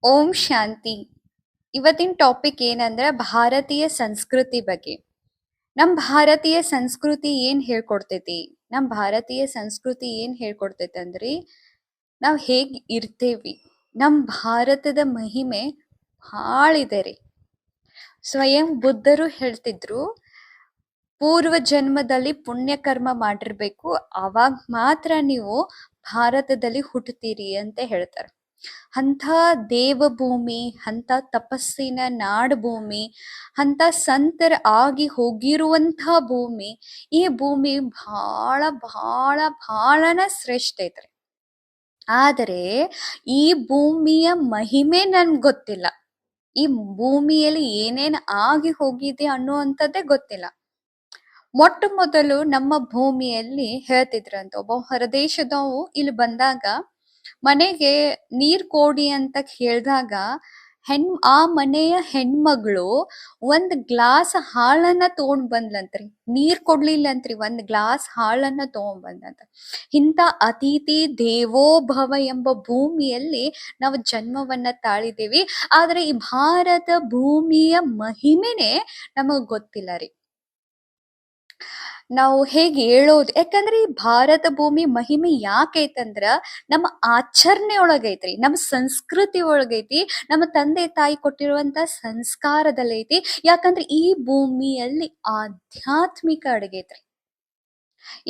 ಓಂ ಶಾಂತಿ. ಇವತ್ತಿನ ಟಾಪಿಕ್ ಏನಂದ್ರೆ ಭಾರತೀಯ ಸಂಸ್ಕೃತಿ ಬಗ್ಗೆ. ನಮ್ ಭಾರತೀಯ ಸಂಸ್ಕೃತಿ ಏನ್ ಹೇಳ್ಕೊಡ್ತೈತಿ? ನಮ್ ಭಾರತೀಯ ಸಂಸ್ಕೃತಿ ಏನ್ ಹೇಳ್ಕೊಡ್ತೈತಿ ಅಂದ್ರಿ, ನಾವ್ ಹೇಗ್ ಇರ್ತೇವಿ, ನಮ್ ಭಾರತದ ಮಹಿಮೆ ಭಾಳ ಇದೆ ರೀ. ಸ್ವಯಂ ಬುದ್ಧರು ಹೇಳ್ತಿದ್ರು, ಪೂರ್ವ ಜನ್ಮದಲ್ಲಿ ಪುಣ್ಯ ಕರ್ಮ ಮಾಡಿರ್ಬೇಕು, ಅವಾಗ ಮಾತ್ರ ನೀವು ಭಾರತದಲ್ಲಿ ಹುಟ್ಟುತ್ತೀರಿ ಅಂತ ಹೇಳ್ತಾರೆ. ಅಂಥ ದೇವಭೂಮಿ, ಅಂಥ ತಪಸ್ಸಿನ ನಾಡು ಭೂಮಿ, ಅಂಥ ಸಂತರ ಆಗಿ ಹೋಗಿರುವಂಥ ಭೂಮಿ, ಈ ಭೂಮಿ ಭಾಳ ಭಾಳ ಭಾಳನ ಶ್ರೇಷ್ಠ ಐತ್ರಿ. ಆದರೆ ಈ ಭೂಮಿಯ ಮಹಿಮೆ ನನ್ಗೆ ಗೊತ್ತಿಲ್ಲ. ಈ ಭೂಮಿಯಲ್ಲಿ ಏನೇನ್ ಆಗಿ ಹೋಗಿದೆ ಅನ್ನುವಂಥದ್ದೇ ಗೊತ್ತಿಲ್ಲ. ಮೊಟ್ಟ ಮೊದಲು ನಮ್ಮ ಭೂಮಿಯಲ್ಲಿ ಹೇಳ್ತಿದ್ರಂತ, ಒಬ್ಬ ಹೊರದೇಶದವು ಇಲ್ಲಿ ಬಂದಾಗ ಮನೆಗೆ ನೀರ್ ಕೊಡಿ ಅಂತ ಕೇಳಿದಾಗ ಆ ಮನೆಯ ಹೆಣ್ಮಗಳು ಒಂದ್ ಗ್ಲಾಸ್ ಹಾಲನ್ನ ತಗೊಂಡ್ ಬಂದ್ಲಂತ್ರಿ. ನೀರ್ ಕೊಡ್ಲಿಲ್ಲಂತ್ರಿ, ಒಂದ್ ಗ್ಲಾಸ್ ಹಾಲನ್ನ ತಗೊಂಡ್ ಬಂದಂತ. ಇಂಥ ಅತಿಥಿ ದೇವೋಭವ ಎಂಬ ಭೂಮಿಯಲ್ಲಿ ನಾವು ಜನ್ಮವನ್ನ ತಾಳಿದೇವಿ. ಆದ್ರೆ ಈ ಭಾರತ ಭೂಮಿಯ ಮಹಿಮೆನೆ ನಮಗ್ ಗೊತ್ತಿಲ್ಲ ರೀ. ನಾವು ಹೇಗೆ ಹೇಳೋದು? ಯಾಕಂದ್ರೆ ಈ ಭಾರತ ಭೂಮಿ ಮಹಿಮೆ ಯಾಕೈತಂದ್ರ ನಮ್ಮ ಆಚರಣೆ ಒಳಗೈತ್ರಿ, ನಮ್ಮ ಸಂಸ್ಕೃತಿ ಒಳಗೈತಿ, ನಮ್ಮ ತಂದೆ ತಾಯಿ ಕೊಟ್ಟಿರುವಂತ ಸಂಸ್ಕಾರದಲ್ಲೈತಿ. ಯಾಕಂದ್ರೆ ಈ ಭೂಮಿಯಲ್ಲಿ ಆಧ್ಯಾತ್ಮಿಕ ಅಡಗೈತ್ರಿ.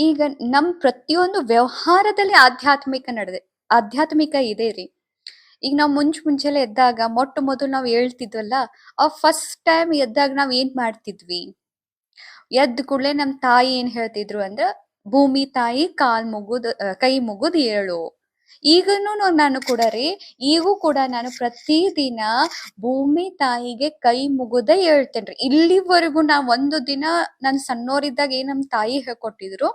ಈಗ ನಮ್ ಪ್ರತಿಯೊಂದು ವ್ಯವಹಾರದಲ್ಲಿ ಆಧ್ಯಾತ್ಮಿಕ ಇದೆ ರೀ. ಈಗ ನಾವ್ ಮುಂಚೆಲೆ ಎದ್ದಾಗ ಮೊಟ್ಟ ಮೊದಲು ನಾವ್ ಹೇಳ್ತಿದ್ವಲ್ಲ, ಆ ಫಸ್ಟ್ ಟೈಮ್ ಎದ್ದಾಗ ನಾವ್ ಏನ್ ಮಾಡ್ತಿದ್ವಿ? ಎದ್ದ ಕೂಡಲೇ ನಮ್ ತಾಯಿ ಏನ್ ಹೇಳ್ತಿದ್ರು ಅಂದ್ರ, ಭೂಮಿ ತಾಯಿ ಕೈ ಮುಗುದ್ ಏಳು. ಈಗನು ನಾನು ಕೂಡ ರೀ, ಈಗೂ ಕೂಡ ನಾನು ಪ್ರತಿದಿನ ಭೂಮಿ ತಾಯಿಗೆ ಕೈ ಮುಗುದ ಹೇಳ್ತೇನ್ರಿ. ಇಲ್ಲಿವರೆಗೂ ನಾ ಒಂದು ದಿನ ನಾನು ಸಣ್ಣೋರಿದ್ದಾಗ ಏನ್ ನಮ್ ತಾಯಿ ಹೇಳ್ಕೊಟ್ಟಿದ್ರು,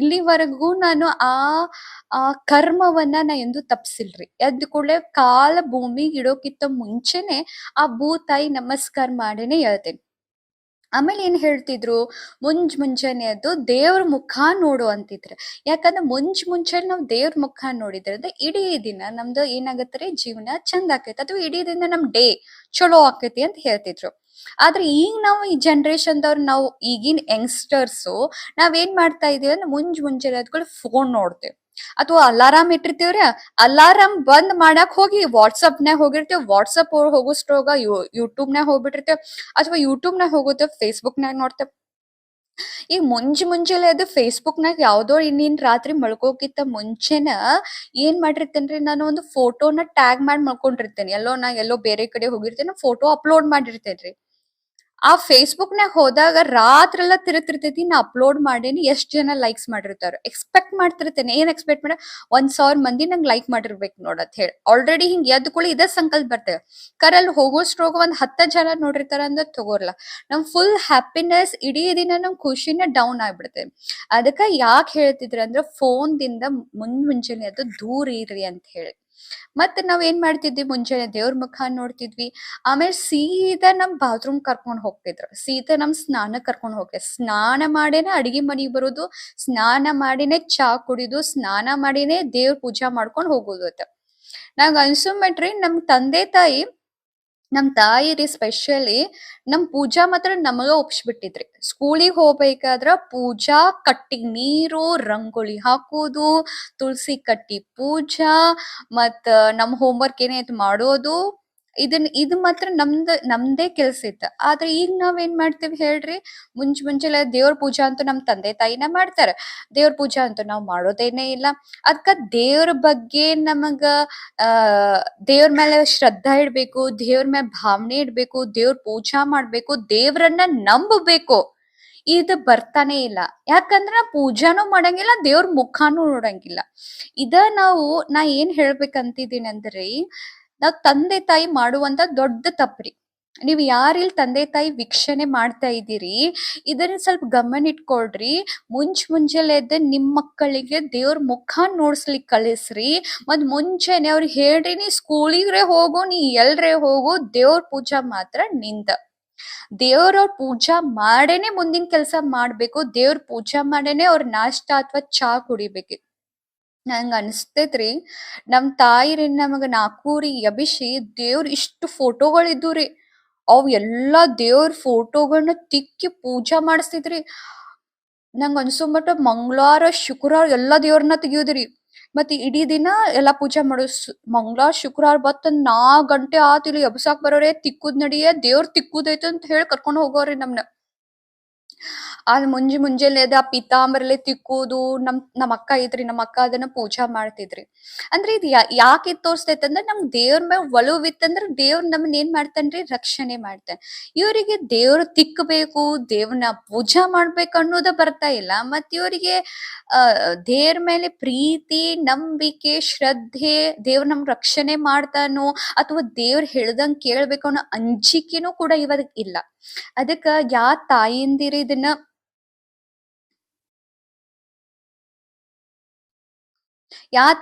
ಇಲ್ಲಿವರೆಗೂ ನಾನು ಆ ಕರ್ಮವನ್ನ ನಾ ಎಂದು ತಪ್ಸಿಲ್ರಿ. ಎದ್ದ ಕೂಡಲೇ ಕಾಲ ಭೂಮಿಗೆ ಇಡೋಕಿತ್ತ ಮುಂಚೆನೆ ಆ ತಾಯಿ ನಮಸ್ಕಾರ ಮಾಡೇನೆ ಹೇಳ್ತೇನೆ. ಆಮೇಲೆ ಏನ್ ಹೇಳ್ತಿದ್ರು, ಮುಂಜಾನೆ ಎದ್ದು ದೇವ್ರ ಮುಖ ನೋಡು ಅಂತಿದ್ರು. ಯಾಕಂದ್ರೆ ಮುಂಚೆ ನಾವ್ ದೇವ್ರ ಮುಖ ನೋಡಿದ್ರೆ ಇಡೀ ದಿನ ನಮ್ದು ಏನಾಗತ್ರಿ, ಜೀವನ ಚಂದ ಆಕೈತಿ, ಅಥವಾ ಇಡೀ ದಿನ ನಮ್ ಡೇ ಚಲೋ ಆಕೈತಿ ಅಂತ ಹೇಳ್ತಿದ್ರು. ಆದ್ರೆ ಈಗ ನಾವು ಈ ಜನರೇಷನ್ದವ್ರು, ನಾವು ಈಗಿನ ಯಂಗ್ಸ್ಟರ್ಸು ನಾವೇನ್ ಮಾಡ್ತಾ ಇದೀವಿ ಅಂದ್ರೆ ಮುಂಜಾನೆ ಎದ್ಕೊಂಡು ಫೋನ್ ನೋಡ್ತೇವೆ, ಅಥವಾ ಅಲಾರಾಮ್ ಇಟ್ಟಿರ್ತೀವ್ರಿ, ಅಲಾರಾಮ್ ಬಂದ್ ಮಾಡಕ್ ಹೋಗಿ ವಾಟ್ಸಪ್ನಾಗ ಹೋಗಿರ್ತೇವ್, ವಾಟ್ಸಪ್ ಹೋಗೋಷ್ಟ್ರೋಗ ಯೂಟ್ಯೂಬ್ನಾಗ ಹೋಗ್ಬಿಟ್ಟಿರ್ತೇವ್, ಅಥವಾ ಯೂಟ್ಯೂಬ್ನಾಗ ಹೋಗೋತೇವ್ ಫೇಸ್ಬುಕ್ನಾಗ ನೋಡ್ತೇವ್. ಈಗ ಮುಂಜಾನೆ ಎದ್ದು ಫೇಸ್ಬುಕ್ನಾಗ ಯಾವ್ದೋ ಇನ್ನಿನ್ ರಾತ್ರಿ ಮಲ್ಕೋಕಿತ್ತ ಮುಂಚೆನ ಏನ್ ಮಾಡಿರ್ತೇನ್ರಿ, ನಾನು ಒಂದು ಫೋಟೋನ ಟ್ಯಾಗ್ ಮಾಡಿ ಮಲ್ಕೊಂಡಿರ್ತೇನೆ. ಎಲ್ಲೋ ಬೇರೆ ಕಡೆ ಹೋಗಿರ್ತೇನೆ, ಫೋಟೋ ಅಪ್ಲೋಡ್ ಮಾಡಿರ್ತೇನ್ರಿ. ಆ ಫೇಸ್ಬುಕ್ನಾಗ ಹೋದಾಗ ರಾತ್ರೆಲ್ಲ ತಿರುಗ್ತಿರ್ತೈತಿ, ನಾ ಅಪ್ಲೋಡ್ ಮಾಡೇನಿ, ಎಷ್ಟ್ ಜನ ಲೈಕ್ಸ್ ಮಾಡಿರ್ತಾರ ಎಕ್ಸ್ಪೆಕ್ಟ್ ಮಾಡ್ತಿರ್ತೇನೆ. ಏನ್ ಎಕ್ಸ್ಪೆಕ್ಟ್ ಮಾಡ, 1,000 ಮಂದಿ ನಂಗೆ ಲೈಕ್ ಮಾಡಿರ್ಬೇಕು ನೋಡತ್ ಹೇಳಿ ಆಲ್ರೆಡಿ ಹಿಂಗ್ ಎದ್ದು ಕೂಡ ಇದೇ ಸಂಕಲ್ಪ ಬರ್ತೇವೆ. ಕರಲ್ಲಿ ಹೋಗೋಷ್ಟ್ರೋಗ ಒಂದ್ 10 ಜನ ನೋಡಿರ್ತಾರ ಅಂದ್ರೆ ತಗೋರ್ಲ, ನಮ್ ಫುಲ್ ಹ್ಯಾಪಿನೆಸ್, ಇಡೀ ದಿನ ನಮ್ ಖುಷಿನ ಡೌನ್ ಆಗ್ಬಿಡ್ತೇವೆ. ಅದಕ್ಕ ಯಾಕೆ ಹೇಳ್ತಿದ್ರ ಅಂದ್ರೆ, ಫೋನ್ ದಿಂದ ಮುಂಜಾನೆ ಎದ್ದು ದೂರ ಇರ್ರಿ ಅಂತ ಹೇಳಿ. ಮತ್ತೆ ನಾವ್ ಏನ್ ಮಾಡ್ತಿದ್ವಿ, ಮುಂಜಾನೆ ದೇವ್ರ ಮುಖ ನೋಡ್ತಿದ್ವಿ. ಆಮೇಲೆ ಸೀದಾ ನಮ್ ಬಾತ್ರೂಮ್ ಕರ್ಕೊಂಡ್ ಹೋಗ್ತಿದ್ರು, ಸೀದಾ ನಮ್ ಸ್ನಾನ ಕರ್ಕೊಂಡ್ ಹೋಗ್ತಿದ್ರು. ಸ್ನಾನ ಮಾಡೇನೆ ಅಡಿಗೆ ಮನೆಗ್ ಬರೋದು, ಸ್ನಾನ ಮಾಡಿನೇ ಚಾ ಕುಡಿದು, ಸ್ನಾನ ಮಾಡಿನೇ ದೇವ್ರ ಪೂಜಾ ಮಾಡ್ಕೊಂಡ್ ಹೋಗೋದು ಅಂತ. ನಂಗ್ ಅನ್ಸುಮಟ್ರಿ, ನಮ್ ತಾಯಿ ರೀ ಸ್ಪೆಷಲಿ ನಮ್ ಪೂಜಾ ಮಾತ್ರ ನಮಗ ಒಪ್ಸ್ಬಿಟ್ಟಿದ್ರಿ. ಸ್ಕೂಲಿಗೆ ಹೋಗ್ಬೇಕಾದ್ರ ಪೂಜಾ ಕಟ್ಟಿಗ್ ನೀರು, ರಂಗೋಲಿ ಹಾಕೋದು, ತುಳಸಿ ಕಟ್ಟಿ ಪೂಜಾ, ಮತ್ತ ನಮ್ ಹೋಮ್ವರ್ಕ್ ಏನೈತ್ ಮಾಡೋದು, ಇದು ಮಾತ್ರ ನಮ್ದೇ ಕೆಲ್ಸ ಇತ್ತ. ಆದ್ರೆ ಈಗ ನಾವೇನ್ ಮಾಡ್ತೇವಿ ಹೇಳ್ರಿ, ಮುಂಚೆಲ್ಲ ದೇವ್ರ ಪೂಜಾ ಅಂತೂ ನಮ್ ತಂದೆ ತಾಯಿನ ಮಾಡ್ತಾರ, ದೇವ್ರ ಪೂಜಾ ಅಂತೂ ನಾವ್ ಮಾಡೋದೇನೇ ಇಲ್ಲ. ಅದ್ಕ ದೇವ್ರ ಬಗ್ಗೆ ನಮಗ ದೇವ್ರ ಮೇಲೆ ಶ್ರದ್ಧಾ ಇಡ್ಬೇಕು, ದೇವ್ರ ಮೇಲೆ ಭಾವನೆ ಇಡ್ಬೇಕು, ದೇವ್ರ ಪೂಜಾ ಮಾಡ್ಬೇಕು, ದೇವ್ರನ್ನ ನಂಬಬೇಕು, ಇದು ಬರ್ತಾನೆ ಇಲ್ಲ. ಯಾಕಂದ್ರ ನಾ ಪೂಜಾನು ಮಾಡಂಗಿಲ್ಲ, ದೇವ್ರ ಮುಖಾನು ನೋಡಂಗಿಲ್ಲ. ನಾ ಏನ್ ಹೇಳ್ಬೇಕಂತಿದ್ದೀನಿ ಅಂದ್ರೆ, ನಾವ್ ತಂದೆ ತಾಯಿ ಮಾಡುವಂತ ದೊಡ್ಡ ತಪ್ಪ್ರಿ. ನೀವ್ ಯಾರಿಲ್ ತಂದೆ ತಾಯಿ ವೀಕ್ಷಣೆ ಮಾಡ್ತಾ ಇದ್ದೀರಿ, ಇದನ್ನ ಸ್ವಲ್ಪ ಗಮನ ಇಟ್ಕೊಳ್ರಿ. ಮುಂಜಾನೆ ಎದ್ದ ನಿಮ್ ಮಕ್ಕಳಿಗೆ ದೇವ್ರ ಮುಖ ನೋಡ್ಸ್ಲಿಕ್ ಕಲಿಸ್ರಿ. ಮತ್ ಮುಂಚೆನೆ ಅವ್ರಿಗೆ ಹೇಳ್ರಿ, ನೀ ಸ್ಕೂಲಿಗ್ರೆ ಹೋಗು, ನೀ ಎಲ್ರೇ ಹೋಗು, ದೇವ್ರ ಪೂಜಾ ಮಾತ್ರ ನಿಂದ. ದೇವ್ರ ಪೂಜಾ ಮಾಡೇನೆ ಮುಂದಿನ ಕೆಲ್ಸ ಮಾಡ್ಬೇಕು, ದೇವ್ರ ಪೂಜಾ ಮಾಡೇನೆ ಅವ್ರ ನಾಷ್ಟ ಅಥವಾ ಚಾ ಕುಡಿಬೇಕು. ನಂಗ್ ಅನಿಸ್ತೈತ್ರಿ ನಮ್ ತಾಯಿರಿ ನಮಗ ನಾಕೂರಿ ಎಬಿಸಿ ದೇವ್ರ ಇಷ್ಟು ಫೋಟೋಗಳಿದ್ವು. ಅವ್ ಎಲ್ಲಾ ದೇವ್ರ ಫೋಟೋಗಳನ್ನ ತಿಕ್ಕಿ ಪೂಜಾ ಮಾಡಿಸ್ತಿದ್ರಿ. ನಂಗ್ ಅನ್ಸೋ ಮಟ್ಟ ಮಂಗಳವಾರ ಶುಕ್ರವಾರ ಎಲ್ಲಾ ದೇವ್ರನ್ನ ತೆಗಿಯೋದ್ರಿ. ಮತ್ ಇಡೀ ದಿನ ಎಲ್ಲಾ ಪೂಜಾ ಮಾಡೋಸ್. ಮಂಗಳವಾರ ಶುಕ್ರವಾರ ಬತ್ 4 ಗಂಟೆ ಆತಿಲ್ಲಿ ಎಬ್ಸಾಕ್ ಬರೋರೆ ತಿಕ್ಕುದ್ ನಡಿಯ ದೇವ್ರ ತಿಕ್ಕುದೈತ್ ಅಂತ ಹೇಳಿ ಕರ್ಕೊಂಡ್ ಹೋಗೋರಿ ನಮ್ನ. ಮುಂಜಾನೆ ಎದ್ದು ಆ ಪೀತಾಂಬರ್ಲೆ ತಿಕ್ಕುದು. ನಮ್ ಅಕ್ಕ ಐತ್ರಿ, ನಮ್ ಅಕ್ಕ ಅದನ್ನ ಪೂಜಾ ಮಾಡ್ತಿದ್ರಿ. ಅಂದ್ರೆ ಇದು ಯಾಕೆ ಇದ್ ತೋರಿಸ್ತೈತಂದ್ರ ನಮ್ ದೇವ್ರ ಮ್ಯಾಲ್ ಒಲವಿತ್ತಂದ್ರ ದೇವ್ರ ನಮ್ಮನ್ ಏನ್ ಮಾಡ್ತಾನ್ರಿ, ರಕ್ಷಣೆ ಮಾಡ್ತಾನೆ. ಇವ್ರಿಗೆ ದೇವ್ರ ತಿಕ್ಕಬೇಕು, ದೇವ್ರನ್ನ ಪೂಜಾ ಮಾಡ್ಬೇಕು ಅನ್ನೋದ ಬರ್ತಾ ಇಲ್ಲ. ಮತ್ ಇವ್ರಿಗೆ ದೇವ್ರ ಮೇಲೆ ಪ್ರೀತಿ, ನಂಬಿಕೆ, ಶ್ರದ್ಧೆ, ದೇವ್ರ ನಮ್ ರಕ್ಷಣೆ ಮಾಡ್ತಾನೋ ಅಥವಾ ದೇವ್ರ ಹೇಳ್ದಂಗ್ ಕೇಳ್ಬೇಕು ಅನ್ನೋ ಅಂಜಿಕೆನೂ ಕೂಡ ಇವಾಗ ಇಲ್ಲ. ಅದಕ್ಕ ತಾಯಂದಿರ ಇದನ್ನ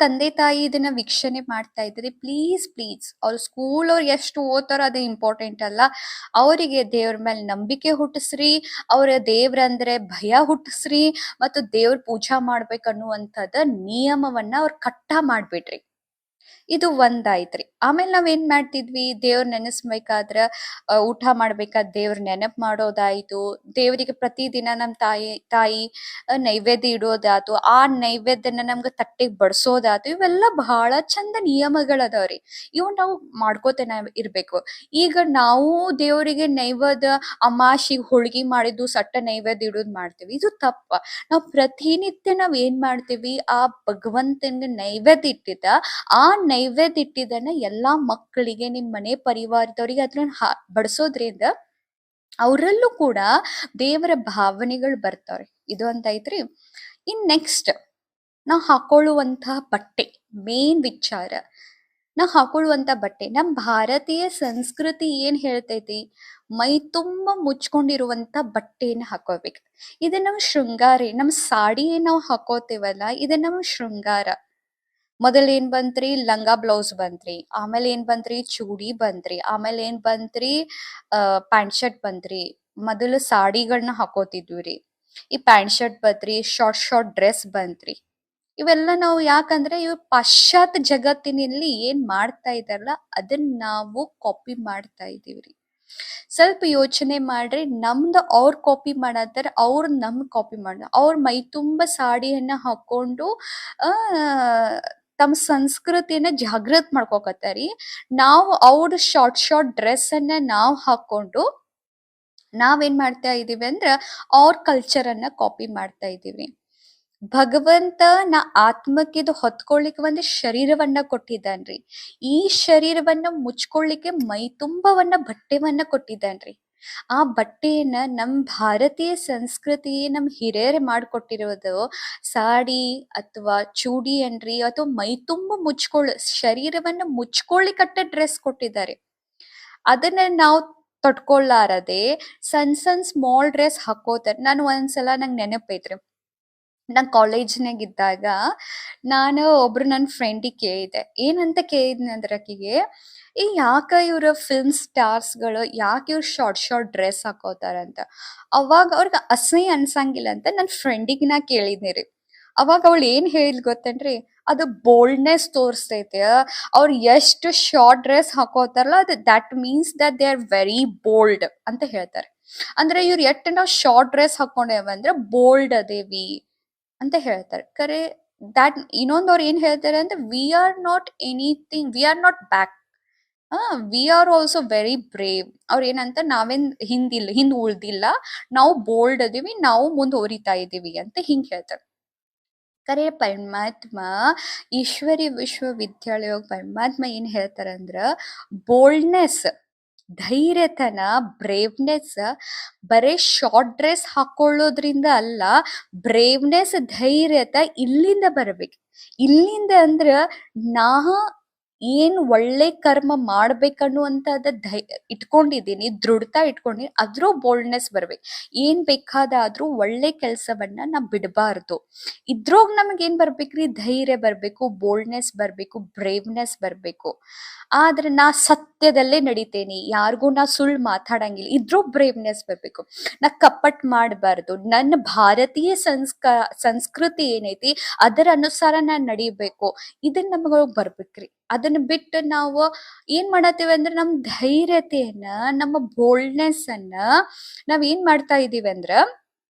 ತಂದೆ ತಾಯಿ ಇದನ್ನ ವೀಕ್ಷಣೆ ಮಾಡ್ತಾ ಇದ್ರಿ, ಪ್ಲೀಸ್ ಪ್ಲೀಸ್ ಅವ್ರ ಸ್ಕೂಲ್ ಅವ್ರು ಎಷ್ಟು ಓದ್ತಾರೋ ಅದು ಇಂಪಾರ್ಟೆಂಟ್ ಅಲ್ಲ. ಅವರಿಗೆ ದೇವ್ರ ಮೇಲೆ ನಂಬಿಕೆ ಹುಟ್ಟಿಸ್ರಿ, ಅವ್ರ ದೇವ್ರ ಅಂದ್ರೆ ಭಯ ಹುಟ್ಟಿಸ್ರಿ, ಮತ್ತು ದೇವ್ರ ಪೂಜಾ ಮಾಡ್ಬೇಕನ್ನುವಂಥದ ನಿಯಮವನ್ನ ಅವ್ರ ಕಟ್ಟ ಮಾಡ್ಬಿಡ್ರಿ. ಇದು ಒಂದಾಯ್ತ್ರಿ. ಆಮೇಲೆ ನಾವ್ ಏನ್ ಮಾಡ್ತಿದ್ವಿ, ದೇವ್ರ ನೆನೆಸ್ಬೇಕಾದ್ರ ಊಟ ಮಾಡ್ಬೇಕಾದ್ ದೇವ್ರ ನೆನಪ್ ಮಾಡೋದಾಯ್ತು. ದೇವರಿಗೆ ಪ್ರತಿದಿನ ನಮ್ ತಾಯಿ ನೈವೇದ್ಯ ಇಡೋದಾತು, ಆ ನೈವೇದ್ಯನ ನಮ್ಗ ತಟ್ಟೆಗ್ ಬಡ್ಸೋದಾತು. ಇವೆಲ್ಲ ಬಹಳ ಚಂದ ನಿಯಮಗಳದಾವ್ರಿ. ಇವ್ ನಾವು ಮಾಡ್ಕೋತೇನೆ ಇರ್ಬೇಕು. ಈಗ ನಾವು ದೇವರಿಗೆ ನೈವೇದ್ಯ ಅಮಾಶಿಗ್ ಹೋಳ್ಗಿ ಮಾಡಿದ್ದು ಸಟ್ಟ ನೈವೇದ್ಯ ಇಡೋದ್ ಮಾಡ್ತೀವಿ, ಇದು ತಪ್ಪ. ನಾವ್ ಪ್ರತಿನಿತ್ಯ ನಾವ್ ಏನ್ ಮಾಡ್ತೀವಿ, ಆ ಭಗವಂತನ ನೈವೇದ್ಯ ಇಟ್ಟಿದ್ದ ಆ ನೈವೇದ್ಯ ಇಟ್ಟಿದ್ದನ್ನ ಎಲ್ಲಾ ಮಕ್ಕಳಿಗೆ, ನಿಮ್ ಮನೆ ಪರಿವಾರದವ್ರಿಗೆ ಅದನ್ನ ಬಡಿಸೋದ್ರಿಂದ ಅವರಲ್ಲೂ ಕೂಡ ದೇವರ ಭಾವನೆಗಳು ಬರ್ತಾವ್ರಿ. ಇದು ಅಂತ ಐತ್ರಿ. ಇನ್ ನೆಕ್ಸ್ಟ್ ನಾವ್ ಹಾಕೊಳ್ಳುವಂತ ಬಟ್ಟೆ, ಮೇನ್ ವಿಚಾರ. ನಾವ್ ಹಾಕೊಳ್ಳುವಂತ ಬಟ್ಟೆ, ನಮ್ ಭಾರತೀಯ ಸಂಸ್ಕೃತಿ ಏನ್ ಹೇಳ್ತೈತಿ, ಮೈ ತುಂಬಾ ಮುಚ್ಕೊಂಡಿರುವಂತ ಬಟ್ಟೆನ ಹಾಕೋಬೇಕು. ಇದು ನಮ್ ಶೃಂಗಾರ. ನಮ್ ಸಾಡಿ ಏನ್ ನಾವ್ ಹಾಕೋತೇವಲ್ಲ, ಇದು ನಮ್ ಶೃಂಗಾರ. ಮೊದಲ್ ಏನ್ ಬಂತ್ರಿ, ಲಂಗ ಬ್ಲೌಸ್ ಬಂತ್ರಿ. ಆಮೇಲೆ ಏನ್ ಬಂತ್ರಿ, ಚೂಡಿ ಬಂತ್ರಿ. ಆಮೇಲೆ ಏನ್ ಬಂತ್ರಿ, ಪ್ಯಾಂಟ್ ಶರ್ಟ್ ಬಂತ್ರಿ. ಮೊದಲು ಸಾಡಿಗಳನ್ನ ಹಾಕೋತಿದ್ವಿ. ಈ ಪ್ಯಾಂಟ್ ಶರ್ಟ್ ಬಂತ್ರಿ, ಶಾರ್ಟ್ ಶಾರ್ಟ್ ಡ್ರೆಸ್ ಬಂತ್ರಿ. ಇವೆಲ್ಲ ನಾವು ಯಾಕಂದ್ರೆ ಇವ್ ಪಾಶ್ಚಾತ್ಯ ಜಗತ್ತಿನಲ್ಲಿ ಏನ್ ಮಾಡ್ತಾ ಇದಾರಲ್ಲ ಅದನ್ನ ನಾವು ಕಾಪಿ ಮಾಡ್ತಾ ಇದೀವ್ರಿ. ಸ್ವಲ್ಪ ಯೋಚನೆ ಮಾಡ್ರಿ, ನಮ್ದು ಅವ್ರ ಕಾಪಿ ಮಾಡತ್ತಾರ, ಅವ್ರ ನಮ್ ಕಾಪಿ ಮಾಡ. ಅವ್ರ ಮೈ ತುಂಬಾ ಸಾಡಿಯನ್ನ ಹಾಕೊಂಡು ಆ ತಮ್ಮ ಸಂಸ್ಕೃತಿನ ಜಾಗೃತ್ ಮಾಡ್ಕೋಕತ್ತಾರಿ. ನಾವು ಅವ್ರ ಶಾರ್ಟ್ ಶಾರ್ಟ್ ಡ್ರೆಸ್ ಅನ್ನ ನಾವ್ ಹಾಕೊಂಡು ನಾವೇನ್ ಮಾಡ್ತಾ ಇದೀವಿ ಅಂದ್ರ ಅವ್ರ ಕಲ್ಚರ್ ಅನ್ನ ಕಾಪಿ ಮಾಡ್ತಾ ಇದೀವಿ. ಭಗವಂತ ಆತ್ಮಕ್ಕೆ ಇದು ಹೊತ್ಕೊಳ್ಳಿಕ್ಕೆ ಒಂದು ಶರೀರವನ್ನ ಕೊಟ್ಟಿದ್ದಾನ್ರಿ. ಈ ಶರೀರವನ್ನ ಮುಚ್ಕೊಳ್ಳಿಕ್ಕೆ ಮೈ ತುಂಬವನ್ನ ಬಟ್ಟೆವನ್ನ ಕೊಟ್ಟಿದ್ದಾನ್ರಿ. ಆ ಬಟ್ಟೆಯನ್ನ ನಮ್ ಭಾರತೀಯ ಸಂಸ್ಕೃತಿ ನಮ್ ಹಿರಿಯರೇ ಮಾಡ್ಕೊಟ್ಟಿರೋದು ಸಾಡಿ ಅಥವಾ ಚೂಡಿ ಅನ್ರಿ, ಅಥವಾ ಮೈ ತುಂಬ ಶರೀರವನ್ನ ಮುಚ್ಕೊಳ್ಳಿಕಟ್ಟ ಡ್ರೆಸ್ ಕೊಟ್ಟಿದ್ದಾರೆ. ಅದನ್ನ ನಾವು ತೊಟ್ಕೊಳ್ಳಾರದೆ ಸಣ್ಣ ಸಣ್ಣ ಸ್ಮಾಲ್ ಡ್ರೆಸ್ ಹಾಕೋತಾರೆ. ನಾನು ಒಂದ್ಸಲ ನಂಗೆ ನೆನಪೈತ್ರಿ, ನಾನ್ ಕಾಲೇಜ್ನಾಗ ಇದ್ದಾಗ ನಾನು ಒಬ್ರು ನನ್ನ ಫ್ರೆಂಡಿಗೆ ಕೇಳಿದೆ. ಏನಂತ ಕೇಳಿದ್ನಿ ಅಂದ್ರೆ ಆಕಿಗೆ, ಯಾಕ ಇವ್ರ ಫಿಲ್ಮ್ ಸ್ಟಾರ್ಸ್ಗಳು ಯಾಕೆ ಇವ್ರು ಶಾರ್ಟ್ ಶಾರ್ಟ್ ಡ್ರೆಸ್ ಹಾಕೋತಾರಂತ. ಅವಾಗ ಅವ್ರಿಗೆ ಅಸಹ್ಯ ಅನ್ಸಂಗಿಲ್ಲ ಅಂತ ನನ್ನ ಫ್ರೆಂಡಿಗೆ ನಾ ಕೇಳಿದ್ನಿ ರೀ. ಅವಾಗ ಅವಳು ಏನ್ ಹೇಳಿದ್ ಗೊತ್ತೇನ್ರಿ, ಅದು ಬೋಲ್ಡ್ನೆಸ್ ತೋರಿಸ್ತೈತೆ. ಅವ್ರು ಎಷ್ಟು ಶಾರ್ಟ್ ಡ್ರೆಸ್ ಹಾಕೋತಾರಲ್ಲ, ಅದು that means that they are very bold ಅಂತ ಹೇಳ್ತಾರೆ. ಅಂದ್ರೆ ಇವ್ರು ಎಷ್ಟ್ ನಾವ್ ಶಾರ್ಟ್ ಡ್ರೆಸ್ ಹಾಕೊಂಡೇವಂದ್ರೆ ಬೋಲ್ಡ್ ಅದೇವಿ ಅಂತ ಹೇಳ್ತಾರೆ. ಕರೆ ಇನ್ನೊಂದವ್ರು ಏನ್ ಹೇಳ್ತಾರೆ ಅಂದ್ರೆ, we are not anything, we are not back, V are also very brave. ಅವ್ರ ಏನಂತ, ನಾವೇನ್ ಹಿಂದ್ ಉಳ್ದಿಲ್ಲ, ನಾವು ಬೋಲ್ಡ್ ಅದೀವಿ, ನಾವು ಮುಂದ್ ಹೋರಿತಾ ಇದೀವಿ ಅಂತ ಹಿಂಗ್ ಹೇಳ್ತಾರೆ. ಕರೆ ಪರಮಾತ್ಮ ಈಶ್ವರಿ ವಿಶ್ವವಿದ್ಯಾಲಯ ಪರಮಾತ್ಮ ಏನ್ ಹೇಳ್ತಾರಂದ್ರ, ಬೋಲ್ಡ್ನೆಸ್, ಧೈರ್ಯತನ, ಬ್ರೇವ್ನೆಸ್ ಬರೇ ಶಾರ್ಟ್ ಡ್ರೆಸ್ ಹಾಕೊಳ್ಳೋದ್ರಿಂದ ಅಲ್ಲ. ಬ್ರೇವ್ನೆಸ್, ಧೈರ್ಯತ ಇಲ್ಲಿಂದ ಬರ್ಬೇಕು. ಇಲ್ಲಿಂದ ಅಂದ್ರ ನಾ ಏನ್ ಒಳ್ಳೆ ಕರ್ಮ ಮಾಡ್ಬೇಕನ್ನುವಂತದ ಇಟ್ಕೊಂಡಿದೀನಿ, ದೃಢತಾ ಇಟ್ಕೊಂಡಿನಿ, ಅದ್ರೂ ಬೋಲ್ಡ್ನೆಸ್ ಬರ್ಬೇಕು. ಏನ್ ಬೇಕಾದಾದ್ರೂ ಒಳ್ಳೆ ಕೆಲ್ಸವನ್ನ ನಾ ಬಿಡಬಾರ್ದು. ಇದ್ರೋಗ್ ನಮಗ್ ಏನ್ ಬರ್ಬೇಕ್ರಿ, ಧೈರ್ಯ ಬರ್ಬೇಕು, ಬೋಲ್ಡ್ನೆಸ್ ಬರ್ಬೇಕು, ಬ್ರೇವ್ನೆಸ್ ಬರ್ಬೇಕು. ಆದ್ರೆ ನಾ ಸತ್ಯದಲ್ಲೇ ನಡಿತೇನಿ, ಯಾರಿಗೂ ನಾ ಸುಳ್ಳು ಮಾತಾಡಂಗಿಲ್ಲ, ಇದ್ರೂ ಬ್ರೇವ್ನೆಸ್ ಬರ್ಬೇಕು. ನಾ ಕಪಟ್ ಮಾಡಬಾರ್ದು, ನನ್ನ ಭಾರತೀಯ ಸಂಸ್ಕೃತಿ ಏನೈತಿ ಅದರ ಅನುಸಾರ ನಾನ್ ನಡಿಬೇಕು. ಇದನ್ನ ನಮಗೊಳಗ್ ಬರ್ಬೇಕ್ರಿ. ಅದನ್ನ ಬಿಟ್ಟು ನಾವು ಏನ್ ಮಾಡತ್ತೇವೆ ಅಂದ್ರೆ ನಮ್ ಧೈರ್ಯತೆಯನ್ನ, ನಮ್ಮ ಬೋಲ್ಡ್ನೆಸ್ ಅನ್ನ ನಾವ್ ಏನ್ ಮಾಡ್ತಾ ಇದೀವಿ ಅಂದ್ರ